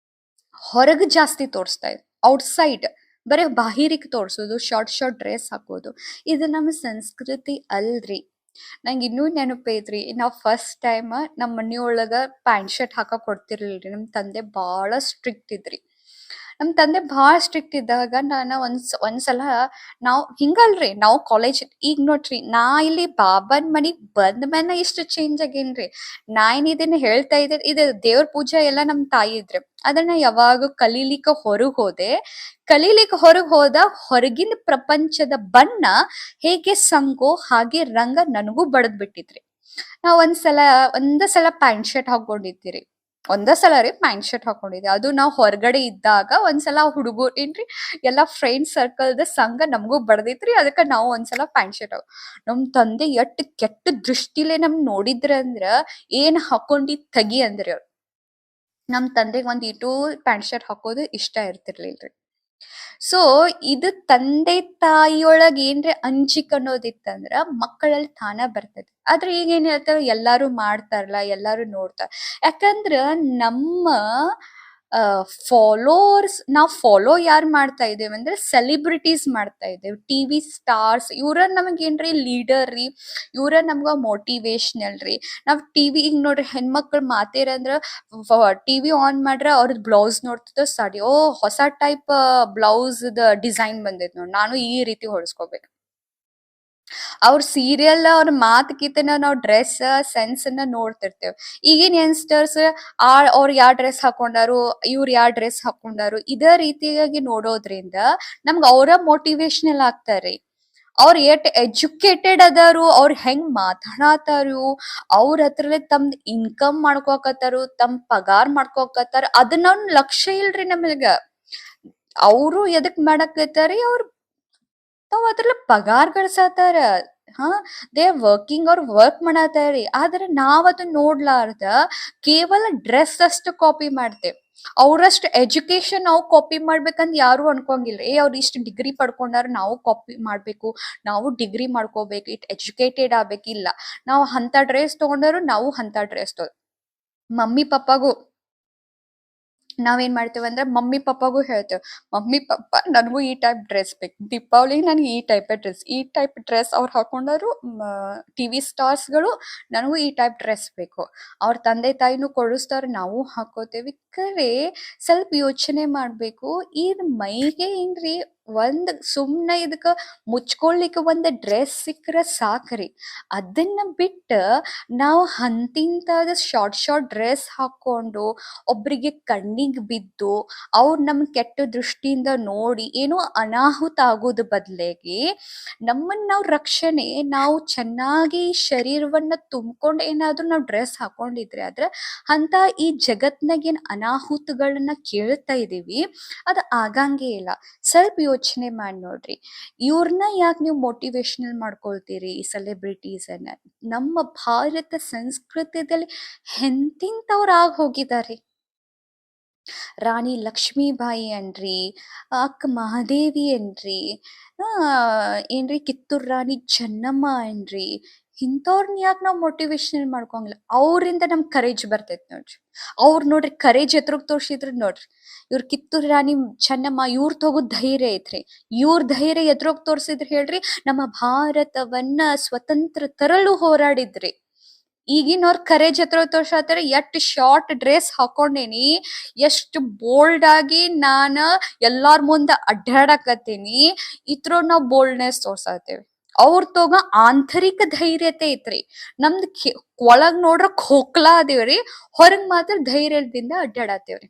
ಹೊರಗ್ ಜಾಸ್ತಿ ತೋರಿಸ್ತಾ ಇದ್ವಿ. ಔಟ್ಸೈಡ್ ಬರೀ ಬಾಹಿರಿಕ್ ತೋರ್ಸೋದು, ಶಾರ್ಟ್ ಶಾರ್ಟ್ ಡ್ರೆಸ್ ಹಾಕೋದು, ಇದು ನಮ್ಮ ಸಂಸ್ಕೃತಿ ಅಲ್ರಿ. ನಂಗೆ ಇನ್ನೂ ನೆನಪೈತ್ರಿ, ನಾವ್ ಫಸ್ಟ್ ಟೈಮ್ ನಮ್ಮ ಮನಿಯೊಳಗ ಪ್ಯಾಂಟ್ ಶರ್ಟ್ ಹಾಕಕ್ ಕೊಡ್ತಿರ್ಲಿಲ್ರಿ. ನಮ್ ತಂದೆ ಬಾಳ ಸ್ಟ್ರಿಕ್ಟ್ ಇದ್ರಿ. ನಮ್ ತಂದೆ ಬಾಳ ಸ್ಟ್ರಿಕ್ಟ್ ಇದ್ದಾಗ ನಾನು ಒಂದ್ಸಲ ನಾವ್ ಹಿಂಗಲ್ರಿ, ನಾವು ಕಾಲೇಜ್ ಈಗ ನೋಡ್ರಿ, ನಾ ಇಲ್ಲಿ ಬಾಬಾನ್ ಮನಿಗ್ ಬಂದ ಮೇಲೆ ಇಷ್ಟು ಚೇಂಜ್ ಆಗೇನ್ರಿ. ನಾ ಏನ್ ಇದನ್ನ ಹೇಳ್ತಾ ಇದ್ದೆ, ಇದು ದೇವ್ರ ಪೂಜೆ ಎಲ್ಲ ನಮ್ ತಾಯಿ ಇದ್ರೆ ಅದನ್ನ ಯಾವಾಗ ಕಲೀಲಿಕ್ಕೆ ಹೊರಗ್ ಹೋದೆ. ಕಲೀಲಿಕ್ಕೆ ಹೊರಗ್ ಹೋದ ಹೊರಗಿನ ಪ್ರಪಂಚದ ಬಣ್ಣ ಹೇಗೆ ಸಂಗೋ ಹಾಗೆ ರಂಗ ನನಗೂ ಬಡದ್ ಬಿಟ್ಟಿದ್ರಿ. ನಾವ್ ಒಂದ ಸಲ ಪ್ಯಾಂಟ್ ಶರ್ಟ್ ಹಾಕೊಂಡಿದ್ದೀರಿ, ಒಂದ ಸಲ ರೀ ಪ್ಯಾಂಟ್ ಶರ್ಟ್ ಹಾಕೊಂಡಿದ್ದೆ. ಅದು ನಾವ್ ಹೊರಗಡೆ ಇದ್ದಾಗ ಒಂದ್ಸಲ ಹುಡುಗರು ಏನ್ರಿ ಎಲ್ಲಾ ಫ್ರೆಂಡ್ ಸರ್ಕಲ್ದ ಸಂಘ ನಮಗೂ ಬಡದೈತ್ರಿ. ಅದಕ್ಕ ನಾವು ಒಂದ್ಸಲ ಪ್ಯಾಂಟ್ ಶರ್ಟ್ ನಮ್ ತಂದೆ ಎಷ್ಟ್ ಕೆಟ್ಟ ದೃಷ್ಟಿಲೇ ನಮ್ ನೋಡಿದ್ರ ಅಂದ್ರ, ಏನ್ ಹಾಕೊಂಡಿ ತಗಿ ಅಂದ್ರಿ ಅವ್ರು. ನಮ್ ತಂದೆಗ್ ಒಂದ್ ಇಟೂ ಪ್ಯಾಂಟ್ ಶರ್ಟ್ ಹಾಕೋದು ಇಷ್ಟ ಇರ್ತಿರ್ಲಿಲ್ರಿ. ಸೊ ಇದು ತಂದೆ ತಾಯಿಯೊಳಗ್ ಏನ್ರೆ ಅಂಜಿಕ್ ಅನ್ನೋದಿತ್ತಂದ್ರ ಮಕ್ಕಳಲ್ಲಿ ತಾನ ಬರ್ತದೆ. ಆದ್ರೆ ಈಗ ಏನ್ ಹೇಳ್ತಾರ, ಎಲ್ಲಾರು ಮಾಡ್ತಾರಲ್ಲ, ಎಲ್ಲಾರು ನೋಡ್ತಾರ. ಯಾಕಂದ್ರ ನಮ್ಮ ಫಾಲೋವರ್ಸ್, ನಾವ್ ಫಾಲೋ ಯಾರ್ ಮಾಡ್ತಾ ಇದೇವೆ ಅಂದ್ರೆ ಸೆಲಿಬ್ರಿಟೀಸ್ ಮಾಡ್ತಾ ಇದ್ದೇವೆ, ಟಿವಿ ಸ್ಟಾರ್ಸ್. ಇವ್ರ ನಮಗೇನ್ರಿ ಲೀಡರ್ ರೀ, ಇವ್ರ ನಮ್ಗ ಮೋಟಿವೇಶನಲ್ ರೀ. ನಾವ್ ಟಿವಿ ಈಗ ನೋಡ್ರಿ, ಹೆಣ್ಮಕ್ಳು ಮಾತೇರಂದ್ರ ಟಿವಿ ಆನ್ ಮಾಡ್ರ ಅವ್ರದ್ ಬ್ಲೌಸ್ ನೋಡ್ತಿದ್ದ ಸಾಡಿ, ಓ ಹೊಸ ಟೈಪ್ ಬ್ಲೌಸ್ ಡಿಸೈನ್ ಬಂದೈತ್ ನೋಡ್, ನಾನು ಈ ರೀತಿ ಹೊಲ್ಸ್ಕೋಬೇಕು. ಅವ್ರ ಸೀರಿಯಲ್, ಅವ್ರ ಮಾತುಕಿತನ ನಾವ್ ಡ್ರೆಸ್ ಸೆನ್ಸ್ ಅನ್ನ ನೋಡ್ತಿರ್ತೇವೆ. ಈಗಿನ ಯಂಗ್ಸ್ಟರ್ಸ್ ಅವ್ರ ಯಾವ ಡ್ರೆಸ್ ಹಾಕೊಂಡಾರು, ಇವ್ರ ಯಾವ ಡ್ರೆಸ್ ಹಾಕೊಂಡಾರು, ಇದೇ ರೀತಿಯಾಗಿ ನೋಡೋದ್ರಿಂದ ನಮ್ಗ ಅವರ ಮೋಟಿವೇಶನಲ್ ಆಗ್ತಾರ್ರಿ. ಅವ್ರ ಎಷ್ಟ್ ಎಜುಕೇಟೆಡ್ ಅದಾರು, ಅವ್ರ ಹೆಂಗ್ ಮಾತಾಡತಾರು, ಅವ್ರ ಹತ್ರಲೆ ತಮ್ದ್ ಇನ್ಕಮ್ ಮಾಡ್ಕೋಕತ್ತಾರು, ತಮ್ ಪಗಾರ್ ಮಾಡ್ಕೋಕತ್ತಾರ, ಅದನ್ನ ಲಕ್ಷ್ಯ ಇಲ್ರಿ ನಮಗ. ಅವ್ರು ಎದಕ್ ಮಾಡಕತ್ತಾರಿ, ತಾವ್ ಅದ್ರಲ್ಲ ಪಗಾರ್ ಗಳಿಸತಾರ. ಹಾ, ದೇ ವರ್ಕಿಂಗ್, ಅವ್ರ ವರ್ಕ್ ಮಾಡತಾರಿ. ಆದ್ರೆ ನಾವ್ ಅದನ್ನ ನೋಡ್ಲಾರ್ದ ಕೇವಲ ಡ್ರೆಸ್ ಅಷ್ಟು ಕಾಪಿ ಮಾಡ್ತೇವ್. ಅವ್ರಷ್ಟು ಎಜುಕೇಶನ್ ನಾವು ಕಾಪಿ ಮಾಡ್ಬೇಕಂದ್ ಯಾರು ಅನ್ಕೊಂಗಿಲ್ರಿ. ಅವ್ರ ಇಷ್ಟು ಡಿಗ್ರಿ ಪಡ್ಕೊಂಡಾರ, ನಾವು ಕಾಪಿ ಮಾಡ್ಬೇಕು, ನಾವು ಡಿಗ್ರಿ ಮಾಡ್ಕೋಬೇಕು, ಇಟ್ ಎಜುಕೇಟೆಡ್ ಆಗ್ಬೇಕಿಲ್ಲ. ನಾವು ಅಂತ ಡ್ರೆಸ್ ತಗೊಂಡಾರು, ನಾವು ಅಂತ ಡ್ರೆಸ್ ಮಮ್ಮಿ ಪಪ್ಪಾಗೂ ನಾವೇನ್ ಮಾಡ್ತೇವೆ ಅಂದ್ರೆ ಮಮ್ಮಿ ಪಪ್ಪಾಗೂ ಹೇಳ್ತೇವೆ, ಮಮ್ಮಿ ಪಪ್ಪ ನನಗೂ ಈ ಟೈಪ್ ಡ್ರೆಸ್ ಬೇಕು, ದೀಪಾವಳಿಗೆ ನನಗೆ ಈ ಟೈಪ್ ಡ್ರೆಸ್, ಈ ಟೈಪ್ ಡ್ರೆಸ್ ಅವ್ರು ಹಾಕೊಂಡಾರು ಟಿವಿ ಸ್ಟಾರ್ಸ್ಗಳು, ನನಗೂ ಈ ಟೈಪ್ ಡ್ರೆಸ್ ಬೇಕು. ಅವ್ರ ತಂದೆ ತಾಯಿನೂ ಕೊಡಿಸ್ತಾರ, ನಾವು ಹಾಕೋತೇವಿ. ಕರೆ ಸ್ವಲ್ಪ ಯೋಚನೆ ಮಾಡ್ಬೇಕು. ಇದ್ ಮೈಗೆ ಏನ್ರಿ, ಸುಮ್ನೆ ಇದಕ್ಕ ಮುಚ್ಕೊಳ್ಲಿಕ್ಕೆ ಒಂದ್ ಡ್ರೆಸ್ ಸಿಕ್ಕ್ರ ಸಾಕ್ರಿ. ಅದನ್ನ ಬಿಟ್ಟ ನಾವು ಅಂತಿಂತಾದ ಶಾರ್ಟ್ ಶಾರ್ಟ್ ಡ್ರೆಸ್ ಹಾಕೊಂಡು ಒಬ್ರಿಗೆ ಕಣ್ಣಿಗ್ ಬಿದ್ದು ಅವ್ರು ನಮ್ ಕೆಟ್ಟ ದೃಷ್ಟಿಯಿಂದ ನೋಡಿ ಏನೋ ಅನಾಹುತ ಆಗೋದ್ ಬದ್ಲಿಗೆ ನಮ್ಮನ್ನ ನಾವ್ ರಕ್ಷಣೆ, ನಾವು ಚೆನ್ನಾಗಿ ಶರೀರವನ್ನ ತುಂಬ್ಕೊಂಡ್ ಏನಾದ್ರೂ ನಾವ್ ಡ್ರೆಸ್ ಹಾಕೊಂಡಿದ್ರೆ ಆದ್ರ ಅಂತ ಈ ಜಗತ್ನಾಗ ಏನ್ ಅನಾಹುತಗಳನ್ನ ಕೇಳ್ತಾ ಇದೀವಿ ಅದ್ ಆಗಂಗೇ ಇಲ್ಲ. ಸ್ವಲ್ಪ ಯೋಚನೆ ಮಾಡಿ ನೋಡ್ರಿ. ಇವ್ರನ್ನ ಯಾಕೆ ನೀವು ಮೋಟಿವೇಶನಲ್ ಮಾಡ್ಕೊಳ್ತೀರಿ, ಈ ಸೆಲೆಬ್ರಿಟೀಸ್ ಅನ್ನ? ನಮ್ಮ ಭಾರತ ಸಂಸ್ಕೃತಿಯಲ್ಲಿ ಎಂತಿಂತವ್ರು ಆಗ್ ಹೋಗಿದ್ದಾರೆ. ರಾಣಿ ಲಕ್ಷ್ಮೀಬಾಯಿ ಅನ್ರಿ, ಅಕ್ಕ ಮಹಾದೇವಿ ಅನ್ರಿ, ಆ ಏನ್ರಿ ಕಿತ್ತೂರ್ ರಾಣಿ ಚೆನ್ನಮ್ಮ ಅನ್ರಿ, ಇಂಥವ್ರನ್ನ ಯಾಕೆ ನಾವು ಮೋಟಿವೇಶನಲ್ ಮಾಡ್ಕೊಂಗಿಲ್ಲ? ಅವ್ರಿಂದ ನಮ್ ಕರೇಜ್ ಬರ್ತೈತ್ ನೋಡ್ರಿ. ಅವ್ರ್ ನೋಡ್ರಿ ಕರೇಜ್ ಎತ್ರಗ್ ತೋರ್ಸಿದ್ರ ನೋಡ್ರಿ. ಇವ್ರ ಕಿತ್ತೂರ್ ರಾಣಿ ಚೆನ್ನಮ್ಮ, ಇವ್ರ ತಗೋ ಧೈರ್ಯ ಐತ್ರಿ. ಇವ್ರ ಧೈರ್ಯ ಎದ್ರೋಗ್ ತೋರ್ಸಿದ್ರ ಹೇಳ್ರಿ, ನಮ್ಮ ಭಾರತವನ್ನ ಸ್ವತಂತ್ರ ತರಲು ಹೋರಾಡಿದ್ರಿ. ಈಗಿನವ್ರ ಕರೇಜ್ ಎತ್ರ ತೋರ್ಸತ್ತಾರ, ಎಷ್ಟ್ ಶಾರ್ಟ್ ಡ್ರೆಸ್ ಹಾಕೊಂಡೇನಿ, ಎಷ್ಟು ಬೋಲ್ಡ್ ಆಗಿ ನಾನ ಎಲ್ಲಾರ್ ಮುಂದ ಅಡ್ಡಾಡಕತ್ತೀನಿ, ಇತ್ರ ನಾವ್ ಬೋಲ್ಡ್ನೆಸ್ ತೋರ್ಸತ್ತೇವಿ. ಅವ್ರ ತೋಗ ಆಂತರಿಕ ಧೈರ್ಯತೆ ಐತ್ರಿ. ನಮ್ದ್ ಒಳಗ್ ನೋಡ್ರ ಖೋಕ್ಲಾ ಅದೇವ್ರಿ, ಹೊರಗ್ ಮಾತ್ರ ಧೈರ್ಯದಿಂದ ಅಡ್ಡಾಡತ್ತೇವ್ರಿ.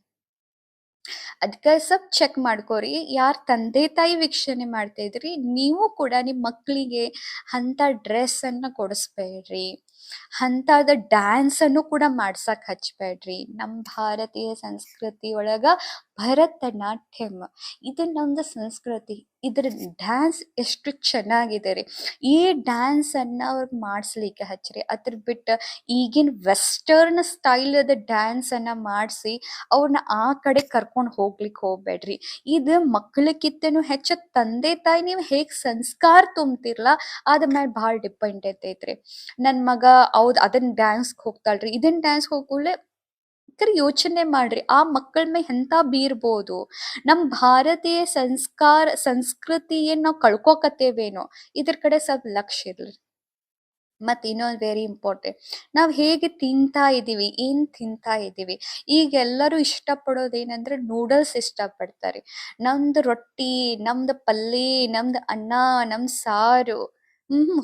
ಅದಕ್ಕೆ ಸ್ವಲ್ಪ ಚೆಕ್ ಮಾಡ್ಕೋರಿ. ಯಾರ್ ತಂದೆ ತಾಯಿ ವೀಕ್ಷಣೆ ಮಾಡ್ತಾ ಇದ್ರಿ, ನೀವು ಕೂಡ ನಿಮ್ ಮಕ್ಳಿಗೆ ಅಂತ ಡ್ರೆಸ್ ಅನ್ನ ಕೊಡಿಸ್ಬೇಡ್ರಿ. ಅಂತಾದ ಡ್ಯಾನ್ಸ್ ಅನ್ನು ಕೂಡ ಮಾಡ್ಸಕ್ ಹಚ್ಬೇಡ್ರಿ. ನಮ್ ಭಾರತೀಯ ಸಂಸ್ಕೃತಿ ಒಳಗ ಭರತನಾಟ್ಯಂ ಇದು ನಮ್ದು ಸಂಸ್ಕೃತಿ. ಇದ್ರ ಡ್ಯಾನ್ಸ್ ಎಷ್ಟು ಚೆನ್ನಾಗಿದೆ ರೀ. ಈ ಡ್ಯಾನ್ಸ್ ಅನ್ನ ಅವ್ರಿಗೆ ಮಾಡಿಸ್ಲಿಕ್ಕೆ ಹಚ್ಚ್ರಿ. ಅದ್ರ ಬಿಟ್ಟು ಈಗಿನ ವೆಸ್ಟರ್ನ್ ಸ್ಟೈಲದ ಡ್ಯಾನ್ಸ್ ಅನ್ನ ಮಾಡಿಸಿ ಅವ್ರನ್ನ ಆ ಕಡೆ ಕರ್ಕೊಂಡು ಹೋಗ್ಲಿಕ್ಕೆ ಹೋಗ್ಬೇಡ್ರಿ. ಇದು ಮಕ್ಕಳಕ್ಕಿಂತನೂ ಹೆಚ್ಚು ತಂದೆ ತಾಯಿ ನೀವು ಹೇಗ್ ಸಂಸ್ಕಾರ ತುಂಬ್ತಿರ್ಲಾ ಅದ್ರ ಮೇಲೆ ಭಾಳ ಡಿಪೆಂಡ್ ಐತೈತ್ರಿ. ನನ್ ಮಗ ಹೌದ್ ಅದನ್ನ ಡ್ಯಾನ್ಸ್ಗೆ ಹೋಗ್ತಾಳ್ರಿ, ಇದನ್ ಡ್ಯಾನ್ಸ್ ಹೋಗ್ಕೂಡ್ಲೆ ಯೋಚನೆ ಮಾಡ್ರಿ ಆ ಮಕ್ಕಳ ಮೇಲೆ ಎಂತ ಬೀರ್ಬೋದು. ನಮ್ ಭಾರತೀಯ ಸಂಸ್ಕೃತಿ ಏನ್ ನಾವ್ ಕಳ್ಕೊಕತ್ತೇವೇನೋ, ಇದ್ರ ಕಡೆ ಸ್ವಲ್ಪ ಲಕ್ಷ್ಯ ಇರ್ಲಿ. ಮತ್ ಇನ್ನೊಂದು ವೆರಿ ಇಂಪಾರ್ಟೆಂಟ್, ನಾವ್ ಹೇಗೆ ತಿಂತಾ ಇದೀವಿ, ಏನ್ ತಿಂತಾ ಇದೀವಿ. ಈಗ ಎಲ್ಲರೂ ಇಷ್ಟಪಡೋದೇನಂದ್ರೆ ನೂಡಲ್ಸ್ ಇಷ್ಟಪಡ್ತಾರೆ. ನಮ್ದು ರೊಟ್ಟಿ, ನಮ್ದು ಪಲ್ಯ, ನಮ್ದು ಅನ್ನ, ನಮ್ ಸಾರು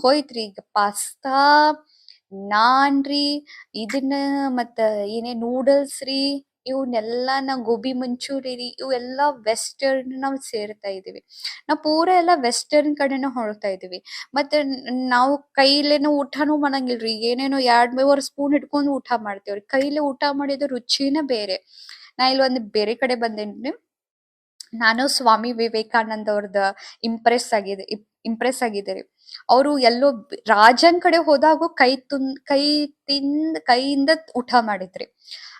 ಹೋಯ್ತ್ರಿ. ಈಗ ಪಾಸ್ತಾ, ನಾನ್ ರೀ, ಇದನ್ನ ಮತ್ತ ಏನೇ ನೂಡಲ್ಸ್ ರೀ, ಇವನ್ನೆಲ್ಲಾ ನಾವ್ ಗೋಬಿ ಮಂಚೂರಿ ರೀ, ಇವೆಲ್ಲಾ ವೆಸ್ಟರ್ನ್ ನಾವ್ ಸೇರ್ತಾ ಇದೀವಿ. ನಾವ್ ಪೂರ ಎಲ್ಲ ವೆಸ್ಟರ್ನ್ ಕಡೆನ ಹೊರಡ್ತಾ ಇದೀವಿ. ಮತ್ತೆ ನಾವು ಕೈಲೇನು ಊಟನೂ ಮಾಡಂಗಿಲ್ರಿ. ಏನೇನೋ 2-3 ಸ್ಪೂನ್ ಇಟ್ಕೊಂಡು ಊಟ ಮಾಡ್ತೇವ್ರಿ. ಕೈಲೇ ಊಟ ಮಾಡಿದ ರುಚಿನೇ ಬೇರೆ. ನಾ ಇಲ್ಲಿ ಒಂದು ಬೇರೆ ಕಡೆ ಬಂದೇನ್ರಿ. ನಾನು ಸ್ವಾಮಿ ವಿವೇಕಾನಂದ ಅವ್ರದ ಇಂಪ್ರೆಸ್ ಆಗಿದ್ದೀರಿ. ಅವರು ಎಲ್ಲೋ ರಾಜನ್ ಕಡೆ ಹೋದಾಗೂ ಕೈಯಿಂದ ಊಟ ಮಾಡಿದ್ರಿ.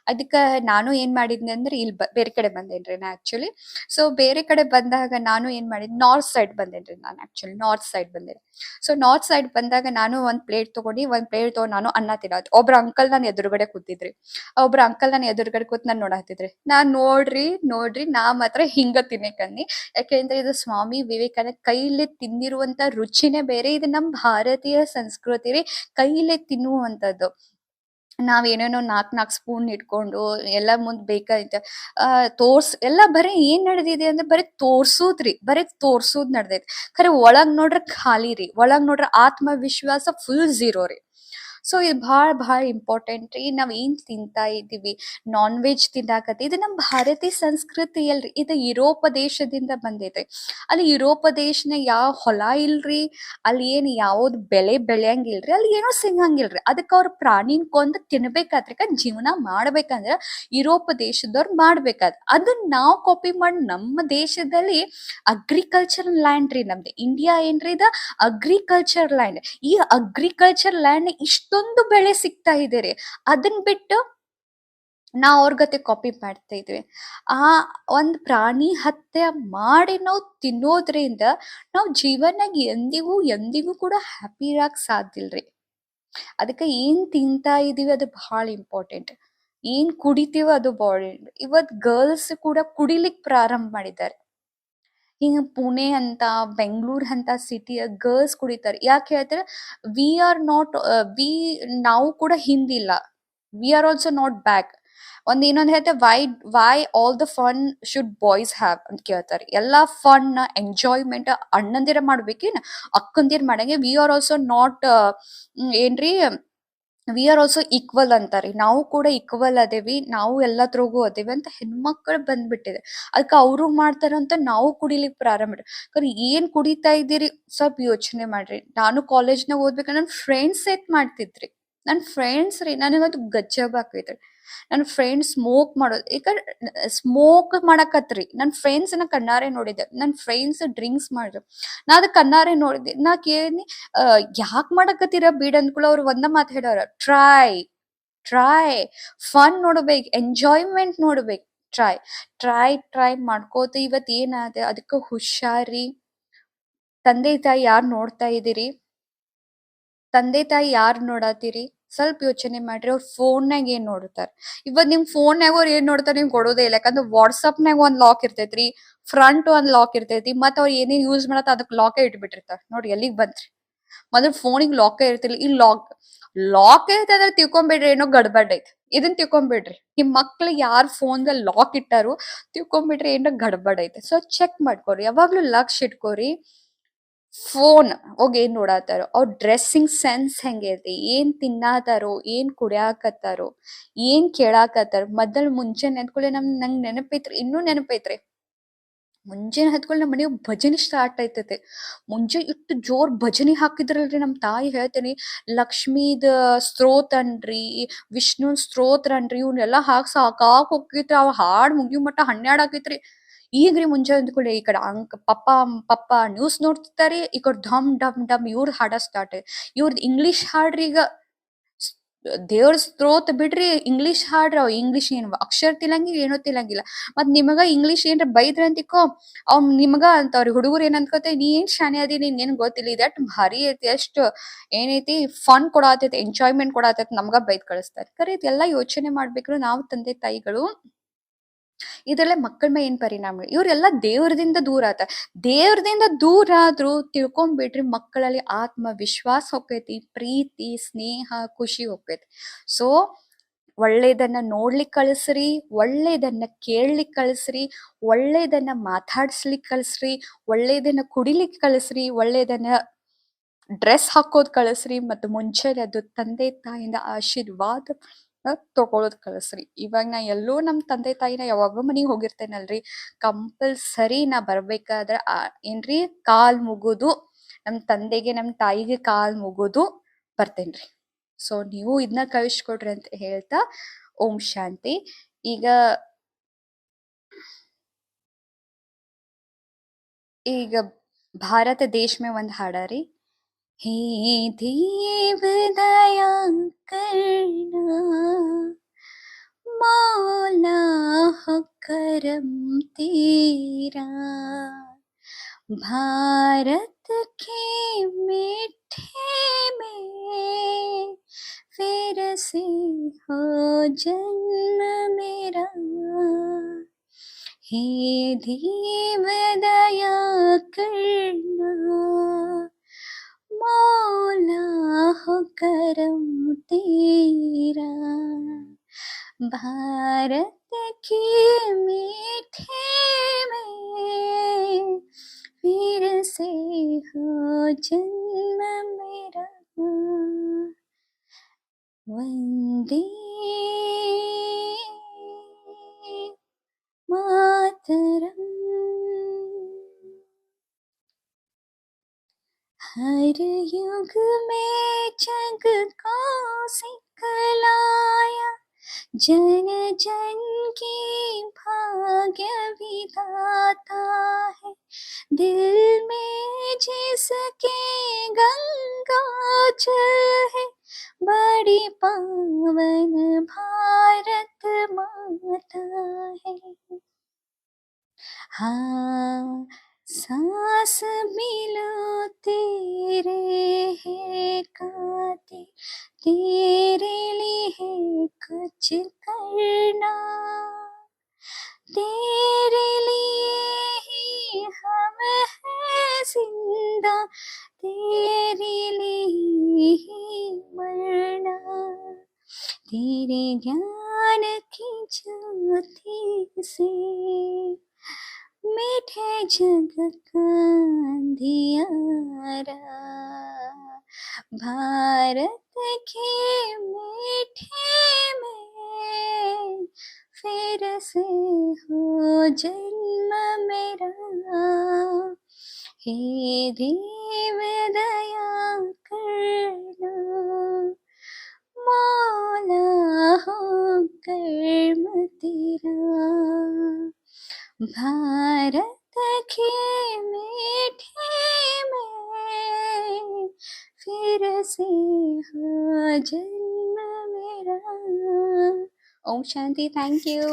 ಅದಕ್ಕ ನಾನು ಏನ್ ಮಾಡಿದ್ನಿ ಅಂದ್ರೆ ಇಲ್ಲಿ ಬೇರೆ ಕಡೆ ಬಂದೇನ್ರಿ ನಾ ಆಕ್ಚುಲಿ. ಸೊ ಬೇರೆ ಕಡೆ ಬಂದಾಗ ನಾನು ಏನ್ ಮಾಡಿದ್, ನಾರ್ತ್ ಸೈಡ್ ಬಂದೇನ್ರಿ ನಾನು ಆಕ್ಚುಲಿ. ನಾರ್ತ್ ಸೈಡ್ ಬಂದೇನೆ. ಸೊ ನಾರ್ತ್ ಸೈಡ್ ಬಂದಾಗ ನಾನು ಒಂದ್ ಪ್ಲೇಟ್ ತಗೊಂಡು ನಾನು ಅನ್ನ ತಿನ್ನೋದು. ಒಬ್ರ ಅಂಕಲ್ ನಾನು ಎದುರುಗಡೆ ಕೂತಿದ್ರಿ. ಒಬ್ರ ಅಂಕಲ್ ನಾನು ಎದುರುಗಡೆ ಕೂತ್ ನಾನ್ ನೋಡಾತಿದ್ರಿ. ನಾನ್ ನೋಡ್ರಿ ನಾ ಮಾತ್ರ ಹಿಂಗ ತಿನ್ನಕನ್ನಿ. ಯಾಕೆಂದ್ರೆ ಇದು ಸ್ವಾಮಿ ವಿವೇಕಾನಂದ ಕೈಲಿ ತಿಂದಿರುವಂತ ರುಚಿನೇ ಬೇರೆ. ಇದು ನಮ್ ಭಾರತೀಯ ಸಂಸ್ಕೃತಿ ರೀ, ಕೈಲೇ ತಿನ್ನುವಂಥದ್ದು. ನಾವ್ ಏನೇನೋ 4 ಸ್ಪೂನ್ ಇಟ್ಕೊಂಡು ಎಲ್ಲ ಮುಂದ್ ಬೇಕಾಯ್ತ ಎಲ್ಲ ಬರೀ ಏನ್ ನಡೆದಿದೆ ಅಂದ್ರೆ ಬರೀ ತೋರ್ಸುದ್ ನಡ್ದೈತಿ. ಖರೆ ಒಳಗ್ ನೋಡ್ರ ಖಾಲಿ ರೀ. ಒಳಗ್ ನೋಡ್ರ ಆತ್ಮವಿಶ್ವಾಸ ಫುಲ್ ಝೀರೋ ರೀ. ಸೊ ಇದು ಭಾಳ ಇಂಪಾರ್ಟೆಂಟ್ ರೀ. ನಾವ್ ಏನ್ ತಿಂತಾ ಇದೀವಿ, ನಾನ್ ವೆಜ್ ತಿನ್ನಾಕತ್ತಿ, ಇದು ನಮ್ ಭಾರತೀಯ ಸಂಸ್ಕೃತಿ ಅಲ್ರಿ. ಇದು ಯುರೋಪ ದೇಶದಿಂದ ಬಂದೈತೆ. ಅಲ್ಲಿ ಯುರೋಪ ದೇಶನ ಯಾವ ಹೊಲ ಇಲ್ರಿ, ಅಲ್ಲಿ ಏನ್ ಯಾವ್ದ್ ಬೆಳೆ ಬೆಳೆಯಂಗಿಲ್ರಿ, ಅಲ್ಲಿ ಏನೋ ಸಿಗಂಗಿಲ್ರಿ. ಅದಕ್ಕೆ ಅವ್ರ ಪ್ರಾಣಿನ್ ಕೊಂದು ತಿನ್ಬೇಕಾದ್ರೆ ಜೀವನ ಮಾಡ್ಬೇಕಂದ್ರ ಯುರೋಪ ದೇಶದವ್ರು ಮಾಡ್ಬೇಕಾದ್ ಅದನ್ನ ನಾವು ಕಾಪಿ ಮಾಡಿ ನಮ್ಮ ದೇಶದಲ್ಲಿ ಅಗ್ರಿಕಲ್ಚರ್ ಲ್ಯಾಂಡ್ ರೀ. ನಮ್ದು ಇಂಡಿಯಾ ಏನ್ರಿ, ಇದ ಅಗ್ರಿಕಲ್ಚರ್ ಲ್ಯಾಂಡ್. ಈ ಅಗ್ರಿಕಲ್ಚರ್ ಲ್ಯಾಂಡ್ ಇಷ್ಟೊಂದು ಬೆಳೆ ಸಿಗ್ತಾ ಇದೆ ರೀ. ಅದನ್ ಬಿಟ್ಟು ನಾವ್ ಅವ್ರ ಗತೆ ಕಾಪಿ ಮಾಡ್ತಾ ಇದ್ವಿ. ಆ ಒಂದ್ ಪ್ರಾಣಿ ಹತ್ಯೆ ಮಾಡಿ ನಾವು ತಿನ್ನೋದ್ರಿಂದ ನಾವ್ ಜೀವನಾಗ ಎಂದಿಗೂ ಕೂಡ ಹ್ಯಾಪಿ ಇರಾಕ್ ಸಾಧ್ಯ ಇಲ್ರಿ. ಅದಕ್ಕೆ ಏನ್ ತಿಂತಾ ಇದೀವಿ ಅದು ಬಹಳ ಇಂಪಾರ್ಟೆಂಟ್. ಏನ್ ಕುಡಿತೀವೋ ಅದು ಬಾಡಿ. ಇವತ್ ಗರ್ಲ್ಸ್ ಕೂಡ ಕುಡಿಲಿಕ್ ಪ್ರಾರಂಭ ಮಾಡಿದ್ದಾರೆ. ಹಿಂಗ ಪುಣೆ ಅಂತ, ಬೆಂಗಳೂರು ಅಂತ ಸಿಟಿಯ ಗರ್ಲ್ಸ್ ಕುಡಿತಾರೆ. ಯಾಕೆ ಹೇಳ್ತಾರೆ, ವಿ ಆರ್ ನಾಟ್ ವಿ ನಾವು ಕೂಡ ಹಿಂದಿಲ್ಲ. We are also not back. ಇನ್ನೊಂದ್ ಹೇಳ್ತಾರೆ, why all the fun should boys have ಅಂತ ಕೇಳ್ತಾರೆ. ಎಲ್ಲಾ ಫನ್ ಎಂಜಾಯ್ಮೆಂಟ್ ಅಣ್ಣಂದಿರ ಮಾಡ್ಬೇಕೇನ್ ಅಕ್ಕಂದಿರ್ ಮಾಡಂಗೆ. ವಿ ಆರ್ ಆಲ್ಸೋ ನಾಟ್ ಏನ್ರಿ, ವಿ ಆರ್ ಆಲ್ಸೋ ಈಕ್ವಲ್ ಅಂತಾರಿ. ನಾವು ಕೂಡ ಈಕ್ವಲ್ ಅದೇವಿ, ನಾವು ಎಲ್ಲದ್ರಾಗೂ ಅದೇವಿ ಅಂತ ಹೆಣ್ಮಕ್ಳು ಬಂದ್ಬಿಟ್ಟಿದೆ. ಅದಕ್ಕೆ ಅವರು ಮಾಡ್ತಾರಂತ ನಾವು ಕುಡಿಲಿಕ್ ಪ್ರಾರಂಭ ಮಾಡಿ. ಏನ್ ಕುಡಿತಾ ಇದ್ದೀರಿ ಸ್ವಲ್ಪ ಯೋಚನೆ ಮಾಡ್ರಿ. ನಾನು ಕಾಲೇಜ್ನಾಗ ಓದ್ಬೇಕ ನನ್ ಫ್ರೆಂಡ್ಸ್ ಮಾಡ್ತಿದ್ರಿ. ನನ್ ಫ್ರೆಂಡ್ಸ್ ರೀ, ನನಗದು ಗಜ್ಜಬ್ ಆಕೈತ್ರಿ. ನನ್ ಫ್ರೆಂಡ್ಸ್ ಸ್ಮೋಕ್ ಮಾಡೋದು. ಈಗ ಸ್ಮೋಕ್ ಮಾಡಕತ್ರಿ ನನ್ ಫ್ರೆಂಡ್ಸ್ ನ ಕಣ್ಣಾರೆ ನೋಡಿದ್ದೆ. ನನ್ ಫ್ರೆಂಡ್ಸ್ ಡ್ರಿಂಕ್ಸ್ ಮಾಡಿದ್ರು, ನಾ ಅದ್ ಕಣ್ಣಾರೆ ನೋಡಿದ್ದೆ. ನಾ ಕೇಳಿದ್ನಿ, ಯಾಕ್ ಮಾಡಕತ್ತೀರ ಬೀಡ್ ಅಂದ್ಕೂಡ ಅವ್ರು ಒಂದ ಮಾತು ಹೇಳೋರ, ಟ್ರೈ ಫನ್ ನೋಡ್ಬೇಕು, ಎಂಜಾಯ್ಮೆಂಟ್ ನೋಡ್ಬೇಕು. ಟ್ರೈ ಮಾಡ್ಕೋತ ಇವತ್ ಏನಾದ ಅದಕ್ಕೆ ಹುಷಾರಿ. ತಂದೆ ತಾಯಿ ಯಾರ್ ನೋಡ್ತಾ ಇದೀರಿ, ತಂದೆ ತಾಯಿ ಯಾರ್ ನೋಡಾತೀರಿ, ಸ್ವಲ್ಪ ಯೋಚನೆ ಮಾಡ್ರಿ. ಅವ್ರ ಫೋನ್ನಾಗ ಏನ್ ನೋಡ್ತಾರ. ಇವತ್ ನಿಮ್ ಫೋನ್ನಾಗ ಅವ್ರ ಏನ್ ನೋಡ್ತಾರ ನಿಮ್ಗೆ ಕೊಡೋದೇ ಇಲ್ಲ. ಯಾಕಂದ್ರೆ ವಾಟ್ಸಪ್ನಾಗ ಒಂದ್ ಲಾಕ್ ಇರ್ತೈತ್ರಿ, ಫ್ರಂಟ್ ಒಂದ್ ಲಾಕ್ ಇರ್ತೈತಿ, ಮತ್ ಅವ್ರ ಏನೇನ್ ಯೂಸ್ ಮಾಡತ್ತ ಅದಕ್ ಲಾಕೇ ಇಟ್ಬಿಟ್ಟಿರ್ತಾರ. ನೋಡ್ರಿ ಎಲ್ಲಿಗ್ ಬಂತ್ರಿ. ಮೊದಲ್ ಫೋನಿಗೆ ಲಾಕೇ ಇರ್ತಿಲ್ಲ, ಈ ಲಾಕ್ ಐತಂದ್ರೆ ತಿಳ್ಕೊಂಬಿಡ್ರಿ ಏನೋ ಗಡ್ಬಡ್ ಐತಿ. ಇದನ್ ತಿಳ್ಕೊಂಬಿಡ್ರಿ, ನಿಮ್ ಮಕ್ಳಿಗೆ ಯಾರ್ ಫೋನ್ಗ ಲಾಕ್ ಇಟ್ಟಾರು ತಿಳ್ಕೊಂಬಿಡ್ರಿ ಏನೋ ಗಡ್ಬಡ್ ಐತೆ. ಸೊ ಚೆಕ್ ಮಾಡ್ಕೊರಿ, ಯಾವಾಗ್ಲೂ ಲಕ್ಷ ಇಟ್ಕೋರಿ. ಫೋನ್ ಹೋಗಿ ಏನ್ ನೋಡಾತಾರೋ, ಅವ್ರ ಡ್ರೆಸ್ಸಿಂಗ್ ಸೆನ್ಸ್ ಹೆಂಗೈತಿ, ಏನ್ ತಿನ್ನಾತಾರೋ, ಏನ್ ಕುಡಿಯಾಕತ್ತಾರೋ, ಏನ್ ಕೇಳಾಕತ್ತಾರೋ. ಮುಂಚೆ ನೆನ್ಕೊಳ್ಳಿ ನಂಗ್ ನೆನಪೈತ್ರಿ, ಇನ್ನೂ ನೆನಪೈತ್ರಿ. ಮುಂಜಾನೆ ಹತ್ಕೊಳ್ಳಿ ನಮ್ಮ ಮನೆಯಾಗ ಭಜನೆ ಸ್ಟಾರ್ಟ್ ಆಯ್ತೈತೆ. ಮುಂಜಾನೆ ಇಟ್ಟು ಜೋರ್ ಭಜನೆ ಹಾಕಿದ್ರಲ್ರಿ ನಮ್ ತಾಯಿ, ಹೇಳ್ತೀನಿ, ಲಕ್ಷ್ಮೀದ ಸ್ತೋತ್ರ ಅನ್ರಿ, ವಿಷ್ಣು ಸ್ತೋತ್ರ ಅನ್ರಿ, ಇವ್ನೆಲ್ಲಾ ಹಾಕಿ ಸಾಕಾಗ್ ಹೋಗಿತ್ರಿ. ಅವ್ ಹಾಡ್ ಮುಗಿಯೋ ಮಟ್ಟ 12 ಆಗೈತ್ರಿ. ಈಗ್ರಿ ಮುಂಜಾನೆ ಅಂದ್ಕೊಳ್ಳಿ ಈ ಕಡೆ ಪಪ್ಪ ಪಪ್ಪ ನ್ಯೂಸ್ ನೋಡ್ತಿರ್ತಾರಿ, ಈ ಕಡೆ ಢಮ್ ಡಮ್ ಡಮ್ ಇವ್ರ ಹಾಡ ಸ್ಟಾರ್ಟ್. ಇವ್ರದ್ ಇಂಗ್ಲಿಷ್ ಹಾಡ್ರಿ. ಈಗ ದೇವ್ರ ಸ್ತೋತ್ರ ಬಿಡ್ರಿ, ಇಂಗ್ಲಿಷ್ ಹಾಡ್ರ. ಅವ್ ಇಂಗ್ಲಿಷ್ ಏನ್ ಅಕ್ಷರ ತಿಳಂಗಿಲ್ಲ, ಏನೋ ತಿಳಂಗಿಲ್ಲ. ಮತ್ ನಿಮಗ ಇಂಗ್ಲಿಷ್ ಏನ್ರ ಬೈದ್ರ ಅಂತಿಕೋ, ಅವ್ ನಿಮಗ ಅಂತವ್ರಿ ಹುಡುಗರು ಏನ್ ಅನ್ಕೋತ, ನೀ ಏನ್ ಶಾನೆ ಅದಿ, ನಿಂಗ್ ಏನ್ ಗೊತ್ತಿಲ್ಲ, ಇದಟ್ ಭಾರಿ ಐತಿ, ಅಷ್ಟ್ ಏನೈತಿ ಫನ್ ಕೊಡಾತೈತಿ, ಎಂಜಾಯ್ಮೆಂಟ್ ಕೊಡಾತೈತಿ, ನಮ್ಗ ಬೈದ್ ಕಳಿಸ್ತಾರೆ. ಖರೆ ಇದೆಲ್ಲಾ ಯೋಚನೆ ಮಾಡ್ಬೇಕ್ರು ನಾವು ತಂದೆ ತಾಯಿಗಳು. ಇದ್ರಲ್ಲೇ ಮಕ್ಕಳ ಮೇಲೆ ಏನ್ ಪರಿಣಾಮ, ಇವ್ರೆಲ್ಲ ದೇವ್ರದಿಂದ ದೂರ ಆತ. ದೇವ್ರದಿಂದ ದೂರ ಆದ್ರೂ ತಿಳ್ಕೊಂಡ್ಬಿಟ್ರಿ, ಮಕ್ಕಳಲ್ಲಿ ಆತ್ಮವಿಶ್ವಾಸ ಹೊಕ್ಕೈತಿ, ಪ್ರೀತಿ ಸ್ನೇಹ ಖುಷಿ ಹೊಕ್ಕೈತಿ. ಸೊ ಒಳ್ಳೇದನ್ನ ನೋಡ್ಲಿಕ್ ಕಳಿಸ್ರಿ, ಒಳ್ಳೇದನ್ನ ಕೇಳ್ಲಿಕ್ ಕಳಿಸ್ರಿ, ಒಳ್ಳೇದನ್ನ ಮಾತಾಡ್ಸ್ಲಿಕ್ ಕಳಿಸ್ರಿ, ಒಳ್ಳೇದನ್ನ ಕುಡಿಲಿಕ್ ಕಳಿಸ್ರಿ, ಒಳ್ಳೇದನ್ನ ಡ್ರೆಸ್ ಹಾಕೋದ್ ಕಳಿಸ್ರಿ, ಮತ್ತು ಮುಂಚೆನೆ ಅದು ತಂದೆ ತಾಯಿಯಿಂದ ಆಶೀರ್ವಾದ ತಗೊಳೋದ್ ಕಳಿಸ್ರಿ. ಇವಾಗ ನಾ ಎಲ್ಲೋ ನಮ್ ತಂದೆ ತಾಯಿನ ಯಾವಾಗ್ಲೂ ಮನಿಗ್ ಹೋಗಿರ್ತೇನಲ್ರಿ, ಕಂಪಲ್ಸರಿ ನಾ ಬರ್ಬೇಕಾದ್ರ ಏನ್ರಿ ಕಾಲ್ ಮುಗುದು, ನಮ್ ತಂದೆಗೆ ನಮ್ ತಾಯಿಗೆ ಕಾಲ್ ಮುಗುದು ಬರ್ತೇನ್ರಿ. ಸೊ ನೀವು ಇದನ್ನ ಕಳಿಸ್ಕೊಡ್ರಿ ಅಂತ ಹೇಳ್ತಾ, ಓಂ ಶಾಂತಿ. ಈಗ ಈಗ ಭಾರತ ದೇಶ में ಒಂದ್ ಹಾಡಾರಿ, हे देव दया करना, मौला हो करम तेरा, भारत के मीठे में फिर से हो जन्म मेरा, हे देव दया करना, मौला हो करम तेरा, भारत के मीठे में फिर से हो जन्म मेरा, वंदे मातरम। हर युग में जग को सिखलाया, जन जन की भाग्य विधाता है, दिल में जिसके गंगा जल है, बड़ी पावन भारत माता है। हाँ सांस मिलो तेरे है काते, तेरे लिए कुछ करना, तेरे लिए ही हम हैं जिंदा, तेरे लिए ही मरना, तेरे ज्ञान की ज्योति से मीठे जग का अंधियारा, भारत के मीठे में फिर से हो जन्म मेरा, हे देव दया करना, मौला हो कर्म तेरा, भारत के मीठे में फिर से हो जन्म मेरा। ओम शांति। Thank you.